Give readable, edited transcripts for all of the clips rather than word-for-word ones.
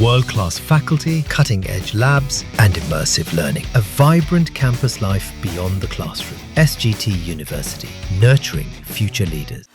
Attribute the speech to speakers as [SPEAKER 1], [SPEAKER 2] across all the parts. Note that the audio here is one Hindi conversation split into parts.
[SPEAKER 1] World-class faculty, cutting-edge labs, and immersive learning. A vibrant campus life beyond the classroom. SGT University, nurturing future leaders.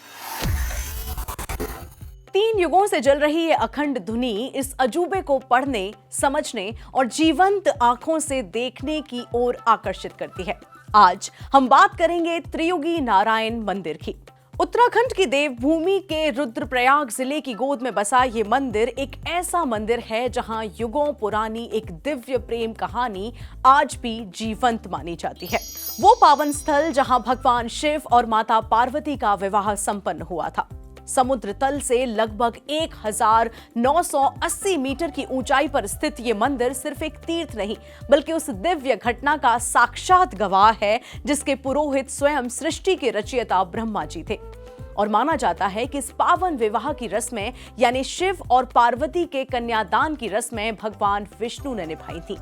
[SPEAKER 2] 3 युगों से जल रही ये अखंड धुनी इस अजूबे को पढ़ने, समझने और जीवंत आंखों से देखने की ओर आकर्षित करती है। आज हम बात करेंगे त्रियुगी नारायण मंदिर की। उत्तराखंड की देवभूमि के रुद्रप्रयाग जिले की गोद में बसा ये मंदिर एक ऐसा मंदिर है जहां युगों पुरानी एक दिव्य प्रेम कहानी आज भी जीवंत मानी जाती है। वो पावन स्थल जहां भगवान शिव और माता पार्वती का विवाह संपन्न हुआ था। समुद्र तल से लगभग 1980 मीटर की ऊंचाई पर स्थित ये मंदिर सिर्फ एक तीर्थ नहीं, बल्कि उस दिव्य घटना का साक्षात गवाह है जिसके पुरोहित स्वयं सृष्टि के रचयिता ब्रह्मा जी थे। और माना जाता है कि इस पावन विवाह की रस्में यानी शिव और पार्वती के कन्यादान की रस्में भगवान विष्णु ने निभाई थी।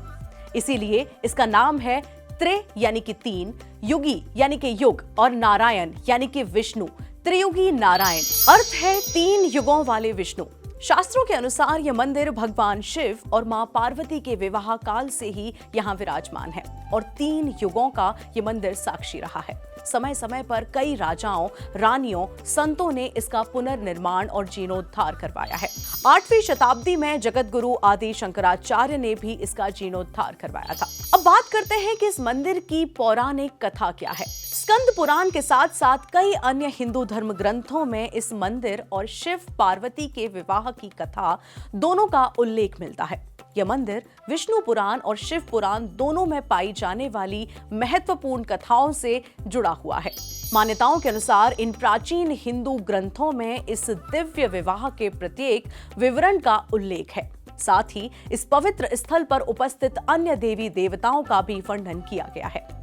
[SPEAKER 2] इसीलिए इसका नाम है त्रे यानी कि 3, युगी यानी कि युग और नारायण यानी कि विष्णु। त्रियुगी नारायण अर्थ है 3 युगों वाले विष्णु। शास्त्रों के अनुसार यह मंदिर भगवान शिव और मां पार्वती के विवाह काल से ही यहाँ विराजमान है और 3 युगों का यह मंदिर साक्षी रहा है। समय समय पर कई राजाओं, रानियों, संतों ने इसका पुनर्निर्माण और जीर्णोद्धार करवाया है। 8वीं शताब्दी में जगत गुरु आदि शंकराचार्य ने भी इसका जीर्णोद्धार करवाया था। अब बात करते हैं कि इस मंदिर की पौराणिक कथा क्या है। स्कंद पुराण के साथ साथ कई अन्य हिंदू धर्म ग्रंथों में इस मंदिर और शिव पार्वती के विवाह की कथा दोनों का उल्लेख मिलता है। यह मंदिर विष्णु पुराण और शिव पुराण दोनों में पाई जाने वाली महत्वपूर्ण कथाओं से जुड़ा हुआ है। मान्यताओं के अनुसार इन प्राचीन हिंदू ग्रंथों में इस दिव्य विवाह के प्रत्येक विवरण का उल्लेख है। साथ ही इस पवित्र स्थल पर उपस्थित अन्य देवी देवताओं का भी वर्णन किया गया है।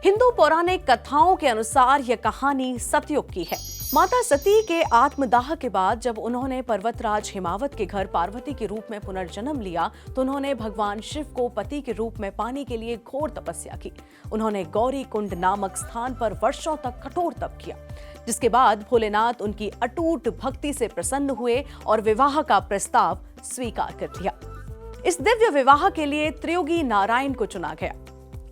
[SPEAKER 2] हिंदू पौराणिक कथाओं के अनुसार यह कहानी सतयुग की है। माता सती के आत्मदाह के बाद जब उन्होंने पर्वतराज हिमावत के घर पार्वती के रूप में पुनर्जन्म लिया तो उन्होंने भगवान शिव को पति के रूप में पाने के लिए घोर तपस्या की। उन्होंने गौरी कुंड नामक स्थान पर वर्षों तक कठोर तप किया, जिसके बाद भोलेनाथ उनकी अटूट भक्ति से प्रसन्न हुए और विवाह का प्रस्ताव स्वीकार कर लिया। इस दिव्य विवाह के लिए त्रियुगी नारायण को चुना गया।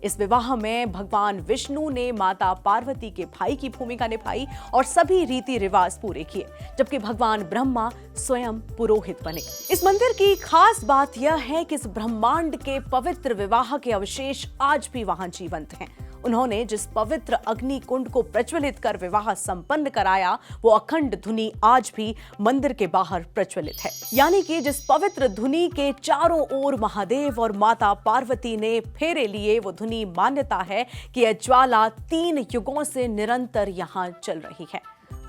[SPEAKER 2] इस विवाह में भगवान विष्णु ने माता पार्वती के भाई की भूमिका निभाई और सभी रीति रिवाज पूरे किए, जबकि भगवान ब्रह्मा स्वयं पुरोहित बने। इस मंदिर की खास बात यह है कि इस ब्रह्मांड के पवित्र विवाह के अवशेष आज भी वहां जीवंत हैं। उन्होंने जिस पवित्र अग्नि कुंड को प्रज्वलित कर विवाह संपन्न कराया, वो अखंड धुनी आज भी मंदिर के बाहर प्रज्वलित है। यानी कि जिस पवित्र धुनी के चारों ओर महादेव और माता पार्वती ने फेरे लिए, वो धुनी मान्यता है कि यह ज्वाला 3 युगों से निरंतर यहाँ चल रही है।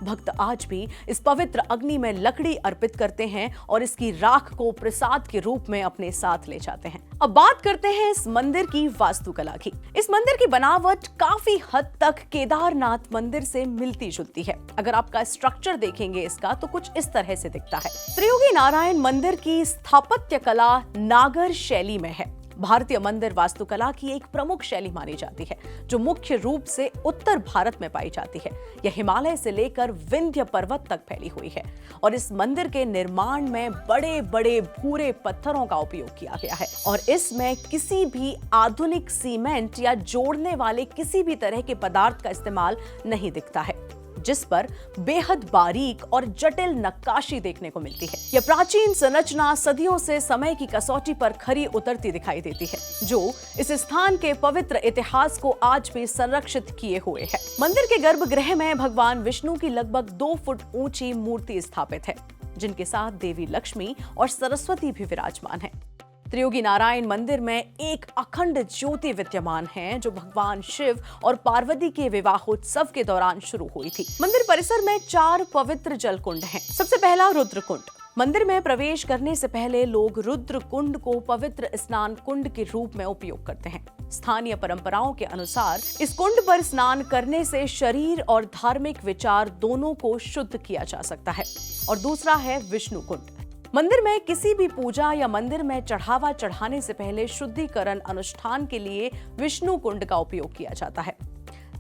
[SPEAKER 2] भक्त आज भी इस पवित्र अग्नि में लकड़ी अर्पित करते हैं और इसकी राख को प्रसाद के रूप में अपने साथ ले जाते हैं। अब बात करते हैं इस मंदिर की वास्तुकला की। इस मंदिर की बनावट काफी हद तक केदारनाथ मंदिर से मिलती जुलती है। अगर आपका स्ट्रक्चर देखेंगे इसका तो कुछ इस तरह से दिखता है। त्रियुगी नारायण मंदिर की स्थापत्य कला नागर शैली में है। भारतीय मंदिर वास्तुकला की एक प्रमुख शैली मानी जाती है, जो मुख्य रूप से उत्तर भारत में पाई जाती है। यह हिमालय से लेकर विंध्य पर्वत तक फैली हुई है और इस मंदिर के निर्माण में बड़े बड़े भूरे पत्थरों का उपयोग किया गया है और इसमें किसी भी आधुनिक सीमेंट या जोड़ने वाले किसी भी तरह के पदार्थ का इस्तेमाल नहीं दिखता है, जिस पर बेहद बारीक और जटिल नक्काशी देखने को मिलती है। यह प्राचीन संरचना सदियों से समय की कसौटी पर खरी उतरती दिखाई देती है, जो इस स्थान के पवित्र इतिहास को आज भी संरक्षित किए हुए है। मंदिर के गर्भगृह में भगवान विष्णु की लगभग 2 फुट ऊंची मूर्ति स्थापित है, जिनके साथ देवी लक्ष्मी और सरस्वती भी विराजमान है। त्रियुगी नारायण मंदिर में एक अखंड ज्योति विद्यमान है, जो भगवान शिव और पार्वती के विवाहोत्सव के दौरान शुरू हुई थी। मंदिर परिसर में 4 पवित्र जल कुंड हैं। सबसे पहला रुद्र कुंड। मंदिर में प्रवेश करने से पहले लोग रुद्र कुंड को पवित्र स्नान कुंड के रूप में उपयोग करते हैं। स्थानीय परंपराओं के अनुसार इस कुंड पर स्नान करने से शरीर और धार्मिक विचार दोनों को शुद्ध किया जा सकता है। और दूसरा है विष्णु कुंड। मंदिर में किसी भी पूजा या मंदिर में चढ़ावा चढ़ाने से पहले शुद्धिकरण अनुष्ठान के लिए विष्णु कुंड का उपयोग किया जाता है।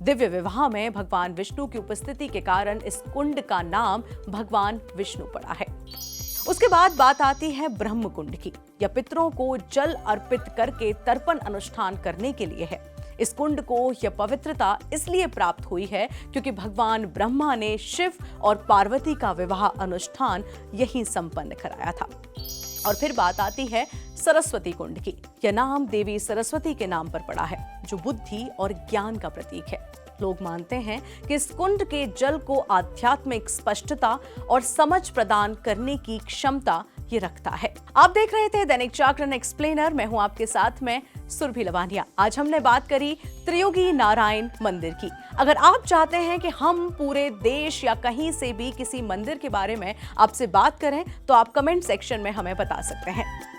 [SPEAKER 2] दिव्य विवाह में भगवान विष्णु की उपस्थिति के कारण इस कुंड का नाम भगवान विष्णु पड़ा है। उसके बाद बात आती है ब्रह्म कुंड की। यह पितरों को जल अर्पित करके तर्पण अनुष्ठान करने के लिए है। इस कुंड को यह पवित्रता इसलिए प्राप्त हुई है क्योंकि भगवान ब्रह्मा ने शिव और पार्वती का विवाह अनुष्ठान यहीं संपन्न कराया था। और फिर बात आती है सरस्वती कुंड की। यह नाम देवी सरस्वती के नाम पर पड़ा है, जो बुद्धि और ज्ञान का प्रतीक है। लोग मानते हैं कि इस कुंड के जल को आध्यात्मिक स्पष्टता और समझ प्रदान करने की क्षमता ये रखता है। आप देख रहे थे दैनिक जागरण एक्सप्लेनर। मैं हूं आपके साथ में सुरभि लवानिया। आज हमने बात करी त्रियोगी नारायण मंदिर की। अगर आप चाहते हैं कि हम पूरे देश या कहीं से भी किसी मंदिर के बारे में आपसे बात करें तो आप कमेंट सेक्शन में हमें बता सकते हैं।